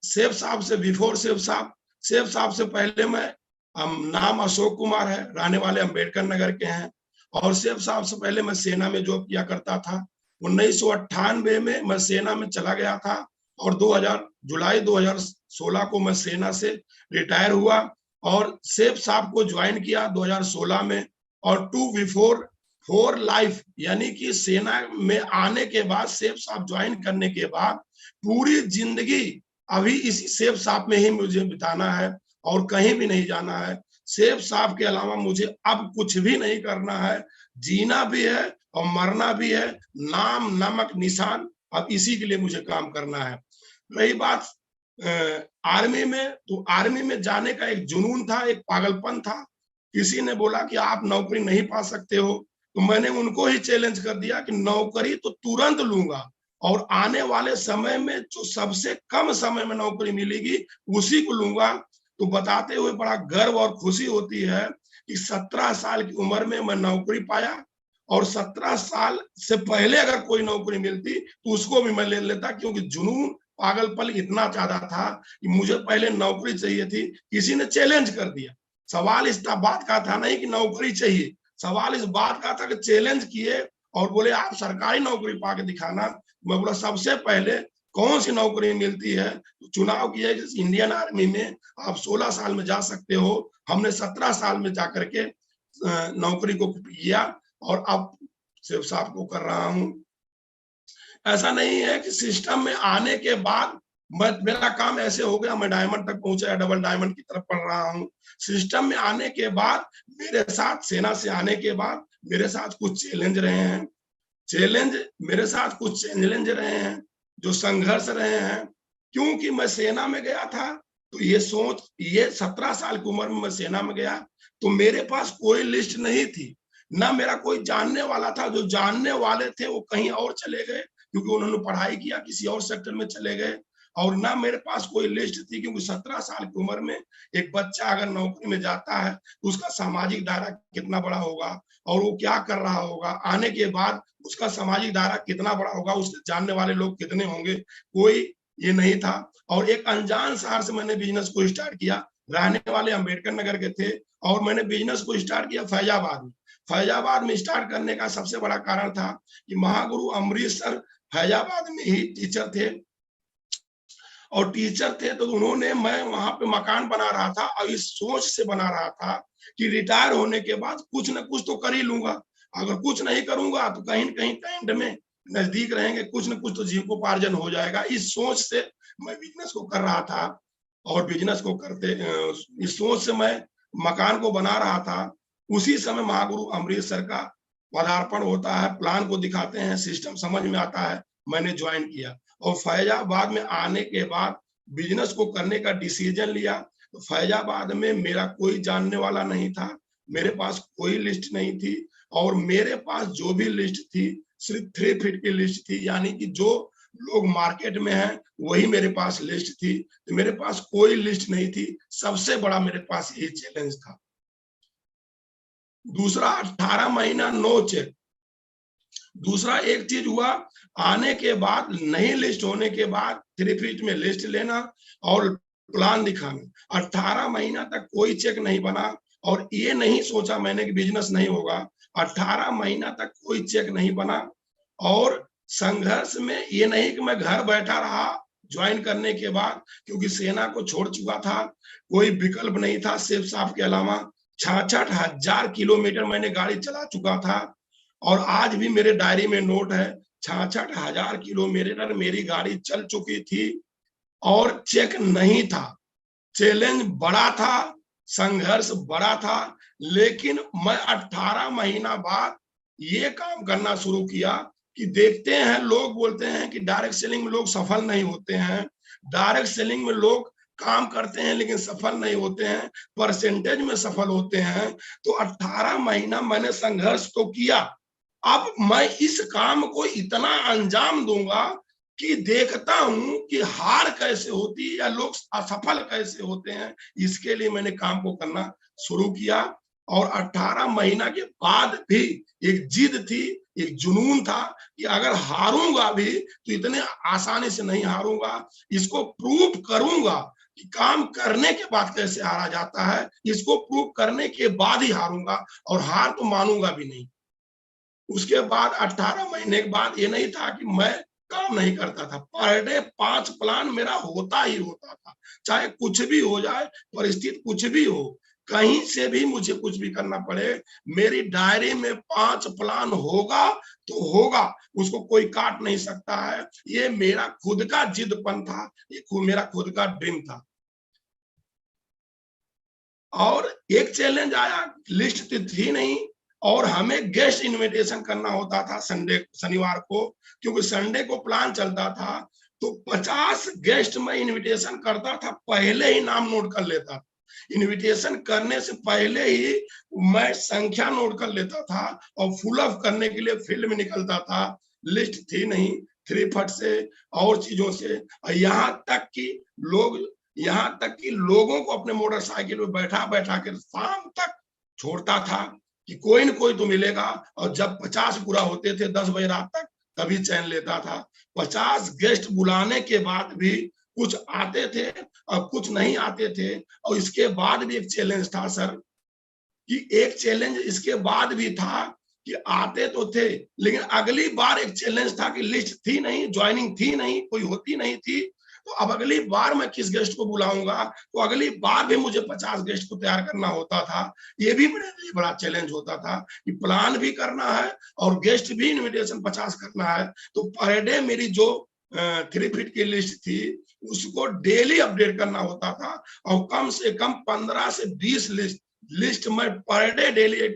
Safe साहब से before safe साहब से पहले मैं, नाम अशोक कुमार है, रहने वाले अंबेडकर नगर के हैं। और सेफ साहब से पहले मैं सेना में जॉब किया करता था। 1998 में मैं सेना में चला गया था और जुलाई 2016 को मैं सेना से रिटायर हुआ और सेफ साहब को ज्वाइन किया 2016 में। और 2 बिफोर 4 लाइफ, यानी कि सेना में आने के बाद, सेफ साहब ज्वाइन करने के बाद पूरी जिंदगी अभी इसी सेफ साहब में ही मुझे बिताना है और कहीं भी नहीं जाना है। सेफ साहब के अलावा मुझे अब कुछ भी नहीं करना है, जीना भी है और मरना भी है। नाम नमक निशान, अब इसी के लिए मुझे काम करना है। रही बात आर्मी में, तो आर्मी में जाने का एक जुनून था, एक पागलपन था। किसी ने बोला कि आप नौकरी नहीं पा सकते हो, तो मैंने उनको ही चैलेंज कर दिया कि नौकरी तो तुरंत लूंगा और आने वाले समय में जो सबसे कम समय में नौकरी मिलेगी उसी को लूंगा। तो बताते हुए बड़ा गर्व और खुशी होती है कि 17 साल की उम्र में मैं नौकरी पाया और 17 साल से पहले अगर कोई नौकरी मिलती तो उसको भी मैं ले लेता, क्योंकि जुनून पागलपन इतना ज्यादा था कि मुझे पहले नौकरी चाहिए थी। किसी ने चैलेंज कर दिया, सवाल इस बात का था नहीं कि नौकरी चाहिए, सवाल इस बात का था कि चैलेंज किए और बोले आप सरकारी नौकरी पाके दिखाना। मैं बोला सबसे पहले कौन सी नौकरी मिलती है, तो चुनाव किया इंडियन आर्मी में आप 16 साल में जा सकते हो। हमने 17 साल में जाकर के नौकरी को किया और अब सेफ साहब को कर रहा हूं। ऐसा नहीं है कि सिस्टम में आने के बाद मेरा काम ऐसे हो गया मैं डायमंड तक पहुंचा, डबल डायमंड की तरफ पढ़ रहा हूं। सिस्टम में आने के बाद मेरे साथ, सेना से आने के बाद मेरे साथ कुछ चैलेंज रहे हैं, मेरे साथ कुछ चैलेंज रहे हैं, जो संघर्ष रहे हैं। क्योंकि मैं सेना में गया था तो ये 17 साल की उम्र में मैं सेना में गया, तो मेरे पास कोई लिस्ट नहीं थी, ना मेरा कोई जानने वाला था। जो जानने वाले थे वो कहीं और चले गए क्योंकि उन्होंने पढ़ाई किया, किसी और सेक्टर में चले गए। और ना मेरे पास कोई लिस्ट थी, क्योंकि 17 साल की उम्र में एक बच्चा अगर नौकरी में जाता है तो उसका सामाजिक दायरा कितना बड़ा होगा और वो क्या कर रहा होगा, आने के बाद उसका सामाजिक दायरा कितना बड़ा होगा, उसके जानने वाले लोग कितने होंगे, कोई ये नहीं था। और एक अनजान शहर से मैंने बिजनेस को स्टार्ट किया। रहने वाले अंबेडकर नगर के थे और मैंने बिजनेस को स्टार्ट किया फैजाबाद में। फैजाबाद में स्टार्ट करने का सबसे बड़ा कारण था कि महागुरु अमरीश सर फैजाबाद में ही टीचर थे और टीचर थे, तो उन्होंने, मैं वहां पे मकान बना रहा था और इस सोच से बना रहा था कि रिटायर होने के बाद कुछ न कुछ तो कर ही लूंगा, अगर कुछ नहीं करूंगा तो कहीं न कहीं कैंट में नजदीक रहेंगे, कुछ न कुछ तो जीविकोपार्जन हो जाएगा। इस सोच से मैं बिजनेस को कर रहा था और बिजनेस को करते, इस सोच से मैं मकान को बना रहा था। उसी समय महागुरु अमरीश सर का पदार्पण होता है, प्लान को दिखाते हैं, सिस्टम समझ में आता है, मैंने ज्वाइन किया और फैजाबाद में आने के बाद बिजनेस को करने का डिसीजन लिया। तो फैजाबाद में मेरा कोई जानने वाला नहीं था, मेरे पास कोई लिस्ट नहीं थी और मेरे पास जो भी लिस्ट थी सिर्फ 3 फीट की लिस्ट थी, यानी कि जो लोग मार्केट में हैं वही मेरे पास लिस्ट थी, तो मेरे पास कोई लिस्ट नहीं थी। सबसे बड़ा मेरे पास ये चैलेंज था। दूसरा 18 महीना नो चेक। दूसरा एक चीज हुआ, आने के बाद नहीं लिस्ट होने के बाद 3 फीट में लिस्ट लेना और प्लान दिखाना। 18 महीना तक कोई चेक नहीं बना और ये नहीं सोचा मैंने कि बिजनेस नहीं होगा। 18 महीना तक कोई चेक नहीं बना और संघर्ष में ये नहीं कि मैं घर बैठा रहा ज्वाइन करने के बाद, क्योंकि सेना को छोड़ चुका था, कोई विकल्प नहीं था सेफ साहब के अलावा। 66,000 किलोमीटर मैंने गाड़ी चला चुका था और आज भी मेरे डायरी में नोट है, 66,000 किलोमीटर मेरी गाड़ी चल चुकी थी और चेक नहीं था। चैलेंज बड़ा था, संघर्ष बड़ा था, लेकिन मैं 18 महीना बाद ये काम करना शुरू किया कि देखते हैं, लोग बोलते हैं कि डायरेक्ट सेलिंग में लोग सफल नहीं होते हैं, डायरेक्ट सेलिंग में लोग काम करते हैं लेकिन सफल नहीं होते हैं, परसेंटेज में सफल होते हैं। तो 18 महीना मैंने संघर्ष तो किया, अब मैं इस काम को इतना अंजाम दूंगा कि देखता हूं कि हार कैसे होती है या लोग असफल कैसे होते हैं। इसके लिए मैंने काम को करना शुरू किया और 18 महीना के बाद भी एक जिद थी एक जुनून था कि अगर हारूंगा भी तो इतने आसानी से नहीं हारूंगा, इसको प्रूव करूंगा कि काम करने के बाद कैसे हारा जाता है, इसको प्रूव करने के बाद ही हारूंगा, और हार तो मानूंगा भी नहीं। उसके बाद 18 महीने के बाद ये नहीं था कि मैं काम नहीं करता था, पर डे 5 प्लान मेरा होता ही होता था, चाहे कुछ भी हो जाए, परिस्थिति कुछ भी हो, कहीं से भी मुझे कुछ भी करना पड़े, मेरी डायरी में 5 प्लान होगा तो होगा, उसको कोई काट नहीं सकता है। ये मेरा खुद का जिदपन था, ये मेरा खुद का ड्रीम था। और एक चैलेंज आया, लिस्ट तो थी नहीं, और हमें गेस्ट इनविटेशन करना होता था शनिवार को, क्योंकि संडे को प्लान चलता था। तो 50 गेस्ट में इनविटेशन करता था, पहले ही नाम नोट कर लेता था, इनविटेशन करने से पहले ही मैं संख्या नोट कर लेता था, और फुल अप करने के लिए फील्ड में निकलता था। लिस्ट थी नहीं, 3 फट से और चीजों से, यहाँ तक कि लोगों को अपने मोटरसाइकिल में बैठा बैठा कर शाम तक छोड़ता था कि कोई न कोई तो मिलेगा, और जब 50 पूरा होते थे 10 बजे रात तक, तभी चैन लेता था। 50 गेस्ट बुलाने के बाद भी कुछ आते थे और कुछ नहीं आते थे। और इसके बाद भी एक चैलेंज था सर, कि एक चैलेंज इसके बाद भी था कि आते तो थे, लेकिन अगली बार एक चैलेंज था कि लिस्ट थी नहीं, ज्वाइनिंग थी नहीं, कोई होती नहीं थी, तो अब अगली बार मैं किस गेस्ट को बुलाऊंगा, तो अगली बार भी मुझे 50 गेस्ट को तैयार करना होता था। ये भी मेरे लिए बड़ा चैलेंज होता था कि प्लान भी करना है और गेस्ट भी इनविटेशन 50 करना है। तो पर डे मेरी जो 3 फीट की लिस्ट थी, उसको डेली अपडेट करना होता था, और कम से कम 15 से 20 लिस्ट में पर डे डेली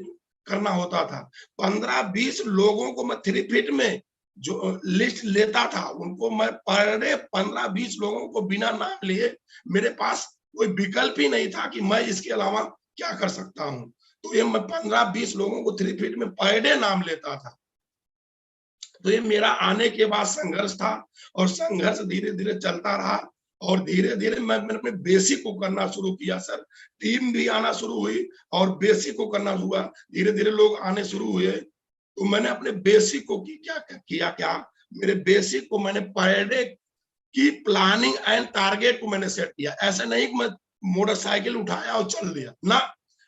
करना होता था। 15-20 लोगों को मैं 3 फीट में जो लिस्ट लेता था, उनको मैं पर डे 15-20 लोगों को बिना नाम लिए, मेरे पास कोई विकल्प ही नहीं था कि मैं इसके अलावा क्या कर सकता हूं। तो ये मैं 15-20 लोगों को 3 फीट में पर डे नाम लेता था। तो ये मेरा आने के बाद संघर्ष था, और संघर्ष धीरे धीरे चलता रहा, और धीरे धीरे मैंने अपने बेसिक को करना शुरू किया सर। टीम भी आना शुरू हुई और बेसिक को करना हुआ, धीरे धीरे लोग आने शुरू हुए। तो मैंने अपने बेसिक को क्या मेरे बेसिक को मैंने पर डे की प्लानिंग एंड टारगेट को मैंने सेट किया। ऐसा नहीं कि मैं मोटरसाइकिल उठाया और चल दिया ना,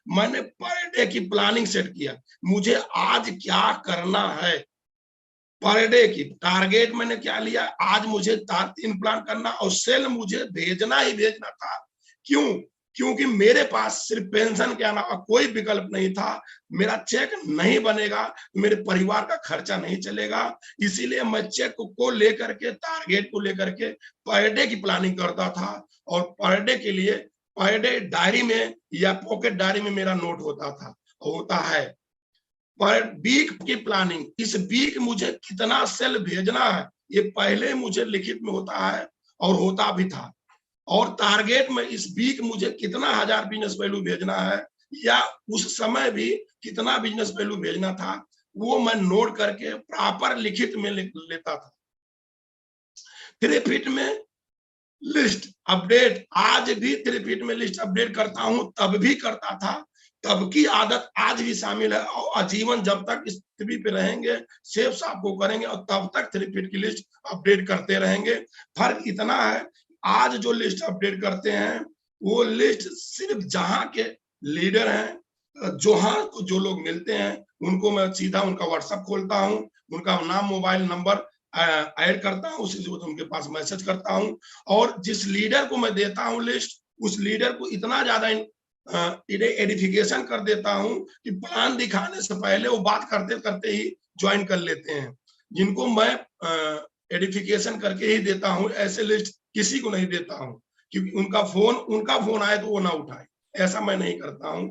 मैंने पर डे की प्लानिंग सेट किया। मुझे आज क्या करना है, पर डे की टारगेट मैंने क्या लिया, आज मुझे 3 प्लान करना, और सेल मुझे भेजना ही भेजना था। क्यों? क्योंकि मेरे पास सिर्फ पेंशन के अलावा कोई विकल्प नहीं था। मेरा चेक नहीं बनेगा, मेरे परिवार का खर्चा नहीं चलेगा, इसीलिए मैं चेक को लेकर के, टारगेट को लेकर के पर डे की प्लानिंग करता था। और पर डे के लिए पर डे डायरी में या पॉकेट डायरी में मेरा नोट होता है। पर वीक की प्लानिंग, इस वीक मुझे कितना सेल भेजना है, ये पहले मुझे लिखित में होता है और होता भी था। और टारगेट में इस वीक मुझे कितना 1000 बिजनेस वैल्यू भेजना है, या उस समय भी कितना बिजनेस वैल्यू भेजना था, वो मैं नोट करके प्रॉपर लिखित में लिख लेता था। 3 फीट में लिस्ट अपडेट, आज भी 3 फीट में लिस्ट अपडेट करता हूं, तब भी करता था, तब की आदत आज भी शामिल है, और आजीवन जब तक इस पृथ्वी पे रहेंगे सेफ साफ को करेंगे, और तब तक 3 फीट की लिस्ट अपडेट करते रहेंगे। फर्क इतना है, आज जो लिस्ट अपडेट करते हैं, वो लिस्ट सिर्फ जहां के लीडर हैं, जो लोग मिलते हैं, उनको मैं सीधा उनका व्हाट्सएप खोलता हूं, उनका नाम मोबाइल नंबर ऐड करता हूं, उसी उनके पास मैसेज करता हूं। और जिस लीडर को मैं देता हूं लिस्ट, उस लीडर को इतना ज्यादा एडिफिकेशन कर देता हूं कि प्लान दिखाने से पहले वो बात करते करते ही ज्वाइन कर लेते हैं। जिनको मैं एडिफिकेशन करके ही देता हूं, ऐसे लिस्ट किसी को नहीं देता हूं, क्योंकि उनका फोन आए तो वो ना उठाए, ऐसा मैं नहीं करता हूं,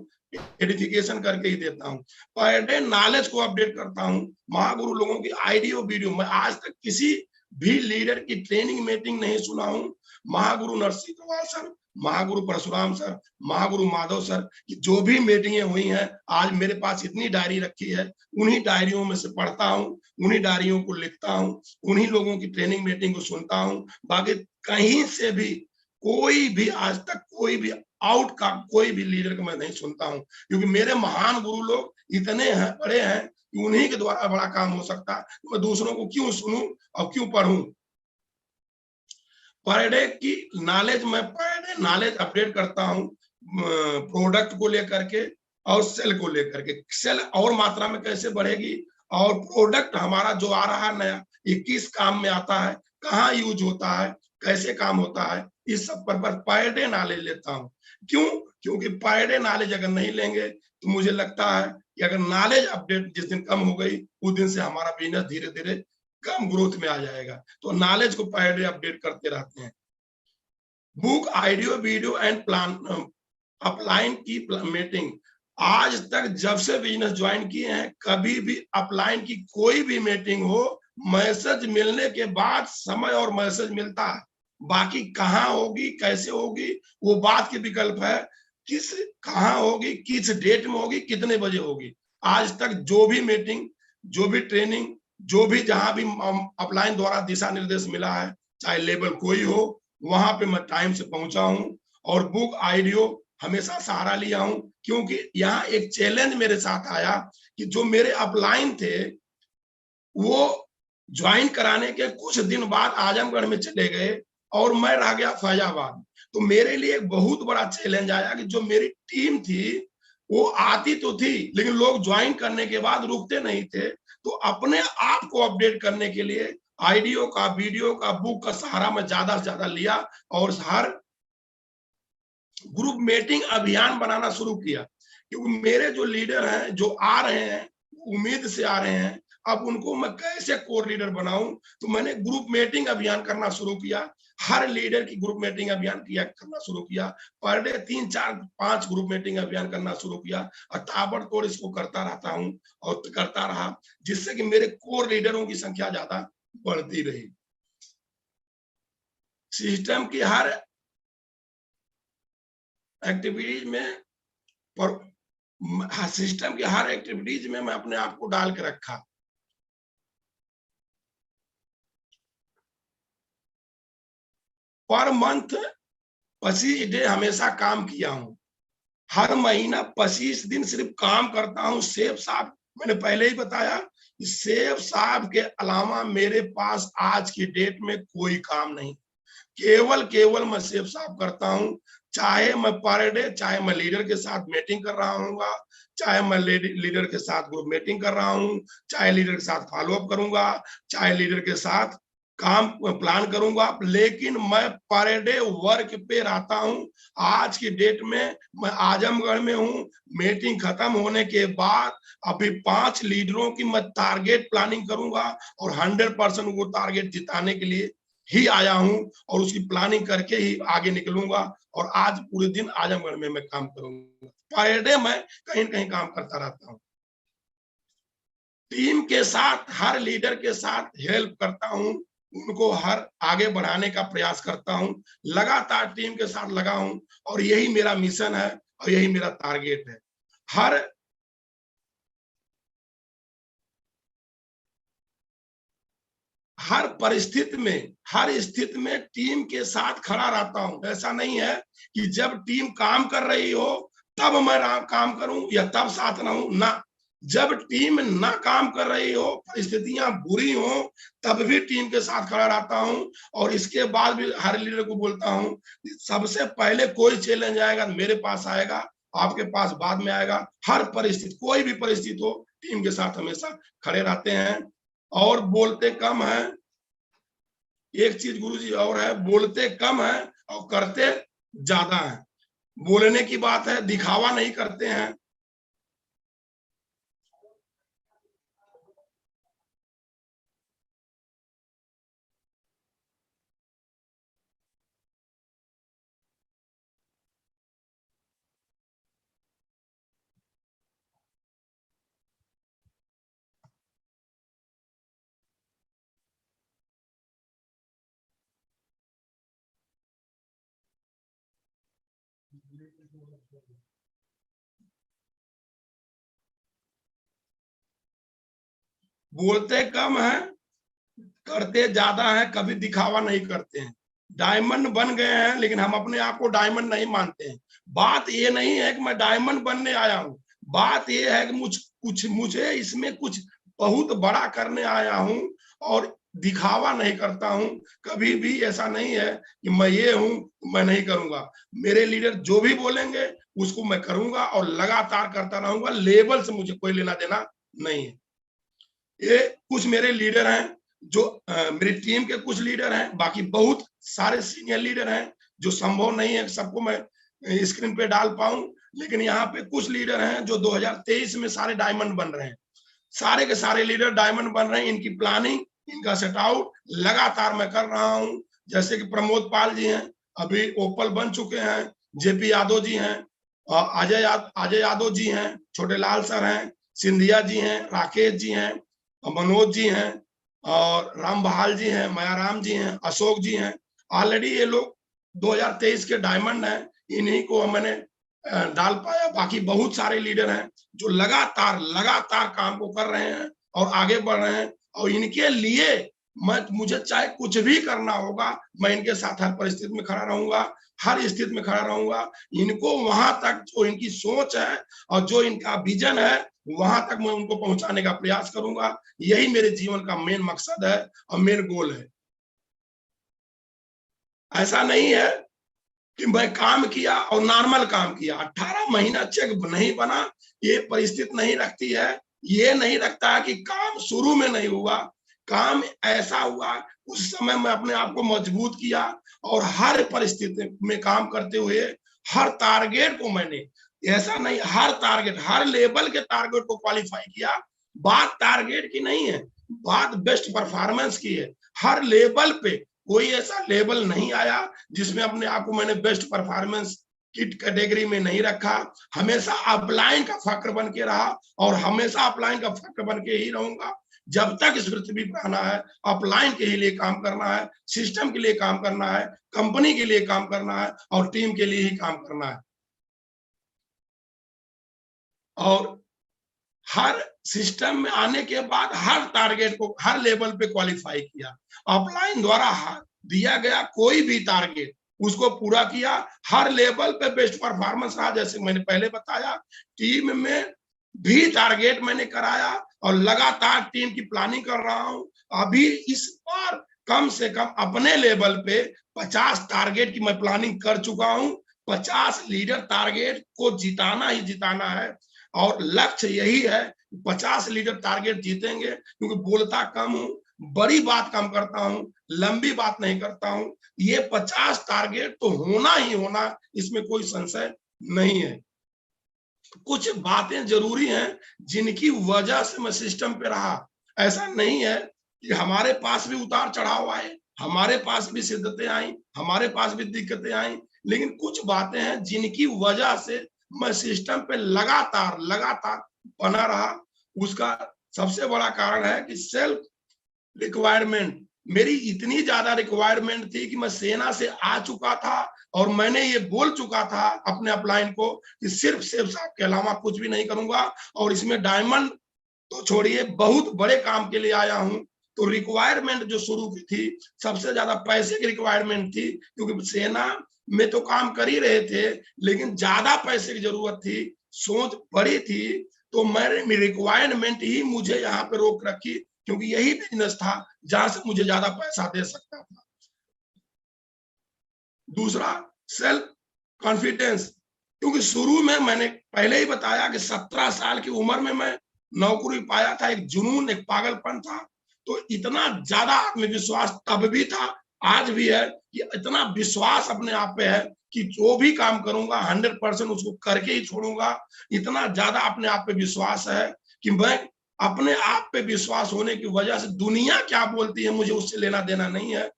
एडिफिकेशन करके ही देता हूं। पर डे नॉलेज को अपडेट करता हूं, महागुरु लोगों की आइडियो वीडियो, मैं आज तक किसी भी लीडर की ट्रेनिंग मीटिंग नहीं सुना हूं। Mahaguru Narasimha Kawal sir, Mahaguru Parshuram sir, Mahaguru Madhav sir की जो भी मीटिंगें हुई हैं, आज मेरे पास इतनी डायरी रखी है, उन्हीं डायरियों में से पढ़ता हूं, उन्हीं डायरियों को लिखता हूं, उन्हीं लोगों की ट्रेनिंग मीटिंग को सुनता हूं। बाकी कहीं से भी कोई भी आज तक कोई भी आउट का कोई भी लीडर को मैं नहीं सुनता हूं, क्योंकि मेरे महान गुरु लोग इतने हैं, बड़े हैं, कि उन्हीं के द्वारा बड़ा काम हो सकता है, मैं दूसरों को क्यों सुनूं और क्यों पढ़ूं। पर डे की नॉलेज, मैं पर डे नॉलेज अपडेट करता हूं प्रोडक्ट को लेकर के और सेल को लेकर के। सेल और मात्रा में कैसे बढ़ेगी, और प्रोडक्ट हमारा जो आ रहा है नया, ये किस काम में आता है, कहाँ यूज होता है, कैसे काम होता है, इस सब पर डे नॉलेज लेता हूँ। क्यों? क्योंकि पर डे नॉलेज अगर नहीं लेंगे तो मुझे लगता है कि अगर नॉलेज अपडेट जिस दिन कम हो गई, उस दिन से हमारा बिजनेस धीरे धीरे कम ग्रोथ में आ जाएगा। तो नॉलेज को पर डे अपडेट करते रहते हैं। Book audio video and plan upline की मीटिंग। आज तक जब से बिजनेस ज्वाइन किए हैं, कभी भी अपलाइन की कोई भी मीटिंग हो, मैसेज मिलने के बाद समय और मैसेज मिलता है। बाकी कहाँ होगी, कैसे होगी, वो बात की विकल्प है। किस कहाँ होगी, किस डेट में होगी, कितने बजे होगी। आज तक जो भी मीटिंग, जो भी ट्रेनिंग, जो भी जहां भी अपलाइन द्वारा दिशा निर्देश मिला है, चाहे लेवल कोई हो, वहां पे मैं टाइम से पहुंचा हूं। और बुक आइडियो हमेशा सहारा लिया हूं, क्योंकि यहाँ एक चैलेंज मेरे साथ आया कि जो मेरे अपलाइन थे वो ज्वाइन कराने के कुछ दिन बाद आजमगढ़ में चले गए और मैं रह गया फैजाबाद। तो मेरे लिए एक बहुत बड़ा चैलेंज आया कि जो मेरी टीम थी वो आती तो थी, लेकिन लोग ज्वाइन करने के बाद रुकते नहीं थे। तो अपने आप को अपडेट करने के लिए आइडियो का, वीडियो का, बुक का सहारा मैं ज्यादा से ज्यादा लिया और हर ग्रुप मीटिंग अभियान बनाना शुरू किया। क्योंकि मेरे जो लीडर हैं, जो आ रहे हैं, उम्मीद से आ रहे हैं, अब उनको मैं कैसे कोर लीडर बनाऊं। तो मैंने ग्रुप मीटिंग अभियान करना शुरू किया। हर लीडर की ग्रुप मीटिंग अभियान करना शुरू किया। पर डे 3, 4, 5 ग्रुप मीटिंग अभियान करना शुरू किया और ताबड़तोड़ इसको करता रहता हूं और करता रहा, जिससे कि मेरे कोर लीडरों की संख्या ज्यादा बढ़ती रही। सिस्टम की हर एक्टिविटीज में, पर सिस्टम की हर एक्टिविटीज में मैं अपने आप को डाल के रखा। पर मंथ 25 डे हमेशा काम किया हूं। हर महीना 25 दिन सिर्फ काम करता हूं। शेफ साहब, मैंने पहले ही बताया, शेफ साहब के अलावा मेरे पास आज की डेट में कोई काम नहीं। केवल मैं शेफ साहब करता हूं। चाहे मैं पर डे, चाहे मैं लीडर के साथ मीटिंग कर रहा हूँ, चाहे मैं लीडर के साथ ग्रुप मीटिंग कर रहा हूँ, चाहे लीडर के साथ फॉलोअप करूंगा, चाहे लीडर के साथ काम प्लान करूंगा, लेकिन मैं पर डे वर्क पे रहता हूं। आज की डेट में मैं आजमगढ़ में हूं। मीटिंग खत्म होने के बाद अभी 5 लीडरों की मैं टारगेट प्लानिंग करूंगा और 100% वो टारगेट जिताने के लिए ही आया हूं और उसकी प्लानिंग करके ही आगे निकलूंगा। और आज पूरे दिन आजमगढ़ में मैं काम करूंगा। पर डे मैं कहीं न कहीं काम करता रहता हूं। टीम के साथ, हर लीडर के साथ हेल्प करता हूं, उनको हर आगे बढ़ाने का प्रयास करता हूं। लगातार टीम के साथ लगा हूं और यही मेरा मिशन है और यही मेरा टारगेट है। हर परिस्थिति में, हर स्थिति में टीम के साथ खड़ा रहता हूं। ऐसा नहीं है कि जब टीम काम कर रही हो तब मैं काम करूं या तब साथ ना हूं, ना। जब टीम ना काम कर रही हो, परिस्थितियां बुरी हो, तब भी टीम के साथ खड़ा रहता हूं। और इसके बाद भी हर लीडर को बोलता हूं, सबसे पहले कोई चैलेंज आएगा मेरे पास आएगा, आपके पास बाद में आएगा। हर परिस्थिति, कोई भी परिस्थिति हो, टीम के साथ हमेशा खड़े रहते हैं। और बोलते कम है। एक चीज गुरुजी और है, बोलते कम है और करते ज्यादा है। बोलने की बात है, दिखावा नहीं करते हैं। बोलते कम है, करते ज्यादा है, कभी दिखावा नहीं करते हैं। डायमंड बन गए हैं, लेकिन हम अपने आप को डायमंड नहीं मानते हैं। बात ये नहीं है कि मैं डायमंड बनने आया हूं, बात ये है कि मुझे इसमें कुछ बहुत बड़ा करने आया हूं और दिखावा नहीं करता हूं। कभी भी ऐसा नहीं है कि मैं ये हूं, मैं नहीं करूंगा। मेरे लीडर जो भी बोलेंगे उसको मैं करूंगा और लगातार करता रहूंगा। लेवल से मुझे कोई लेना देना नहीं है। ये कुछ मेरे लीडर हैं, जो मेरी टीम के कुछ लीडर हैं, बाकी बहुत सारे सीनियर लीडर हैं, जो संभव नहीं है सबको मैं स्क्रीन पे डाल पाऊं। लेकिन यहाँ पे कुछ लीडर हैं जो 2023 में सारे डायमंड बन रहे हैं। सारे के सारे लीडर डायमंड बन रहे हैं। इनकी प्लानिंग, इनका सेट आउट लगातार मैं कर रहा हूं। जैसे कि प्रमोद पाल जी हैं, अभी ओपल बन चुके हैं। जेपी यादव जी हैं, अजय यादव जी हैं, छोटे लाल सर हैं, सिंधिया जी हैं, राकेश जी हैं, मनोज जी हैं, और राम बहाल जी हैं, मायाराम जी हैं, अशोक जी हैं। ऑलरेडी ये लोग 2023 के डायमंड हैं। इन्हीं को मैंने डाल पाया। बाकी बहुत सारे लीडर हैं जो लगातार लगातार काम को कर रहे हैं और आगे बढ़ रहे हैं। और इनके लिए मुझे चाहे कुछ भी करना होगा, मैं इनके साथ हर परिस्थिति में खड़ा रहूंगा, हर स्थिति में खड़ा रहूंगा। इनको वहां तक जो इनकी सोच है और जो इनका विजन है, वहां तक मैं उनको पहुंचाने का प्रयास करूंगा। यही मेरे जीवन का मेन मकसद है और मेन गोल है। ऐसा नहीं है कि मैं काम किया और नॉर्मल काम किया, 18 महीना चेक नहीं बना, ये परिस्थिति नहीं रखती है। ये नहीं रखता है कि काम शुरू में नहीं हुआ, काम ऐसा हुआ उस समय मैं अपने आप को मजबूत किया और हर परिस्थिति में काम करते हुए हर टारगेट को मैंने, ऐसा नहीं, हर टारगेट, हर लेवल के टारगेट को क्वालिफाई किया। बात टारगेट की नहीं है, बात बेस्ट परफॉर्मेंस की है। हर लेवल पे कोई ऐसा लेवल नहीं आया जिसमें अपने आप को मैंने बेस्ट परफॉर्मेंस की कैटेगरी में नहीं रखा। हमेशा अपलाइन का फक्र बन के रहा और हमेशा अपलाइन का फक्र बन के ही रहूंगा। जब तक इस पृथ्वी पर आना है, अपलाइन के लिए काम करना है, सिस्टम के लिए काम करना है, कंपनी के लिए काम करना है और टीम के लिए ही काम करना है। और हर सिस्टम में आने के बाद हर टारगेट को हर लेवल पे क्वालिफाई किया। अपलाइन द्वारा दिया गया कोई भी टारगेट उसको पूरा किया। हर लेवल पे बेस्ट परफॉर्मेंस रहा। जैसे मैंने पहले बताया, टीम में भी टारगेट मैंने कराया और लगातार टीम की प्लानिंग कर रहा हूं। अभी इस बार कम से कम अपने लेवल पे 50 टारगेट की मैं प्लानिंग कर चुका हूं। 50 लीडर टारगेट को जिताना ही जिताना है और लक्ष्य यही है, 50 लीडर टारगेट जीतेंगे। क्योंकि बोलता कम हूं, बड़ी बात कम करता हूं, लंबी बात नहीं करता हूं। ये 50 टारगेट तो होना ही होना, इसमें कोई संशय नहीं है। कुछ बातें जरूरी हैं जिनकी वजह से मैं सिस्टम पे रहा। ऐसा नहीं है कि हमारे पास भी उतार चढ़ाव आए, हमारे पास भी शिद्दतें आई, हमारे पास भी दिक्कतें आई, लेकिन कुछ बातें हैं जिनकी वजह से मैं सिस्टम पे लगातार लगातार बना रहा। उसका सबसे बड़ा कारण है कि सेल्फ रिक्वायरमेंट, मेरी इतनी ज्यादा रिक्वायरमेंट थी कि मैं सेना से आ चुका था और मैंने ये बोल चुका था अपने अपलाइन को कि सिर्फ सेफ साहब के अलावा कुछ भी नहीं करूंगा। और इसमें डायमंड तो छोड़िए, बहुत बड़े काम के लिए आया हूं। तो रिक्वायरमेंट जो शुरू की थी, सबसे ज्यादा पैसे की रिक्वायरमेंट थी, क्योंकि सेना में तो काम कर ही रहे थे लेकिन ज्यादा पैसे की जरूरत थी, सोच बड़ी थी। तो मेरी रिक्वायरमेंट ही मुझे यहाँ पे रोक रखी, क्योंकि यही बिजनेस था जहां से मुझे ज्यादा पैसा दे सकता था। दूसरा, सेल्फ कॉन्फिडेंस, क्योंकि शुरू में मैंने पहले ही बताया कि 17 साल की उम्र में मैं नौकरी पाया था। एक जुनून, एक पागलपन था। तो इतना ज्यादा आत्मविश्वास तब भी था, आज भी है, कि इतना विश्वास अपने आप पे है कि जो भी काम करूंगा 100% उसको करके ही छोड़ूंगा। इतना ज्यादा अपने आप पे विश्वास है कि मैं अपने आप पे विश्वास होने की वजह से दुनिया क्या बोलती है मुझे उससे लेना देना नहीं है।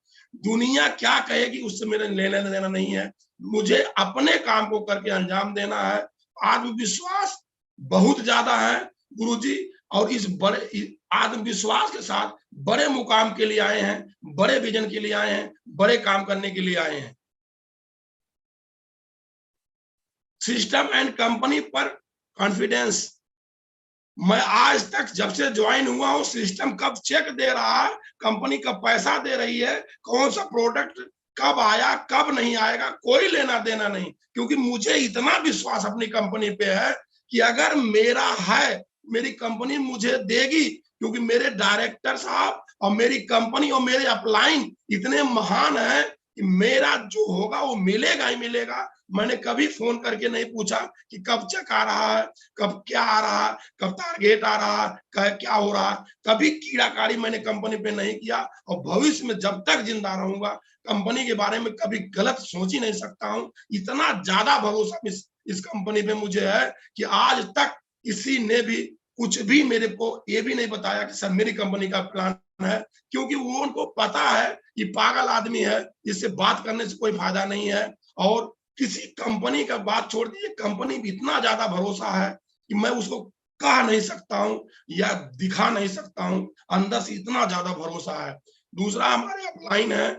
दुनिया क्या कहेगी उससे मेरे लेना देना नहीं है। मुझे अपने काम को करके अंजाम देना है। आत्मविश्वास बहुत ज्यादा है गुरुजी, और इस बड़े आत्मविश्वास के साथ बड़े मुकाम के लिए आए हैं, बड़े विजन के लिए आए हैं, बड़े काम करने के लिए आए हैं। सिस्टम एंड कंपनी पर कॉन्फिडेंस, मैं आज तक जब से ज्वाइन हुआ हूं, सिस्टम कब चेक दे रहा है, कंपनी कब पैसा दे रही है, कौन सा प्रोडक्ट कब आया कब नहीं आएगा, कोई लेना देना नहीं। क्योंकि मुझे इतना विश्वास अपनी कंपनी पे है कि अगर मेरा है, मेरी कंपनी मुझे देगी, क्योंकि मेरे डायरेक्टर साहब और मेरी कंपनी और मेरे अपलाइन इतने महान हैं कि मेरा जो होगा वो मिलेगा ही मिलेगा। मैंने कभी फोन करके नहीं पूछा कि कब चेक आ रहा है, कब क्या आ रहा है, कब टारगेट आ रहा है, क्या हो रहा है। कभी कीड़ाकारी मैंने कंपनी पे नहीं किया, और भविष्य में जब तक जिंदा रहूंगा कंपनी के बारे में कभी गलत सोच ही नहीं सकता हूं। इतना ज्यादा भरोसा इस कंपनी पे मुझे है कि आज तक किसी ने भी कुछ भी मेरे को ये भी नहीं बताया कि सर मेरी कंपनी का प्लान है, क्योंकि वो उनको पता है कि पागल आदमी है, इससे बात करने से कोई फायदा नहीं है। और किसी कंपनी का बात छोड़ दीजिए, कंपनी भी इतना ज्यादा भरोसा है कि मैं उसको कह नहीं सकता हूं या दिखा नहीं सकता हूं, अंदर से इतना ज्यादा भरोसा है। दूसरा हमारे अपलाइन है,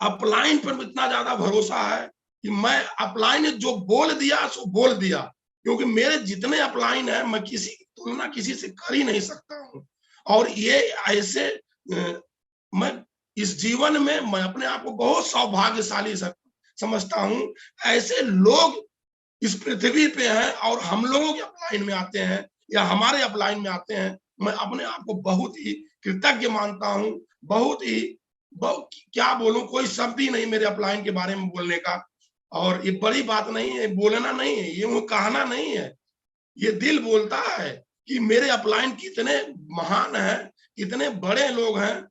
अपलाइन पर इतना ज्यादा भरोसा है कि मैं अपलाइन ने जो बोल दिया सो बोल दिया, क्योंकि मेरे जितने अपलाइन है मैं किसी की तुलना किसी से कर ही नहीं सकता हूं। और ये ऐसे मैं इस जीवन में मैं अपने आप को बहुत सौभाग्यशाली समझता हूं। ऐसे लोग इस पृथ्वी पे हैं और हम लोगों के अपलाइन में आते हैं या हमारे अपलाइन में आते हैं, मैं अपने आप को बहुत ही कृतज्ञ मानता हूं। बहुत ही क्या बोलूं, कोई शब्द ही नहीं मेरे अपलाइन के बारे में बोलने का। और ये बड़ी बात नहीं है, बोलना नहीं है, ये वो कहना नहीं है, ये दिल बोलता है कि मेरे अपलाइन कितने महान हैं, कितने बड़े लोग हैं।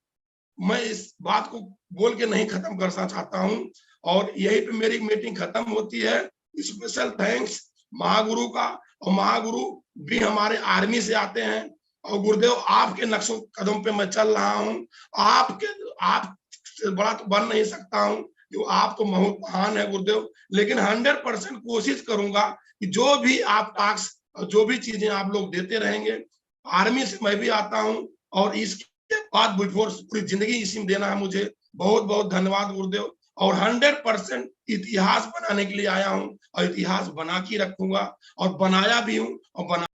मैं इस बात को बोल के नहीं खत्म करना चाहता हूं, और यही पे मेरी मीटिंग खत्म होती है। स्पेशल थैंक्स महागुरु का, और महागुरु भी हमारे आर्मी से आते हैं। और गुरुदेव आपके नक्शों कदम पे मैं चल रहा हूं, आप से बड़ा तो बन नहीं सकता हूं, जो आप तो बहुत महान है गुरुदेव, लेकिन 100% कोशिश करूंगा कि जो भी आप टास्क, जो भी चीजें आप लोग देते रहेंगे, आर्मी से मैं भी आता हूं, और इसके बाद बिफोर पूरी जिंदगी इसी में देना है मुझे। बहुत बहुत धन्यवाद गुरुदेव। और 100% इतिहास बनाने के लिए आया हूं, और इतिहास बना के रखूंगा, और बनाया भी हूं, और बना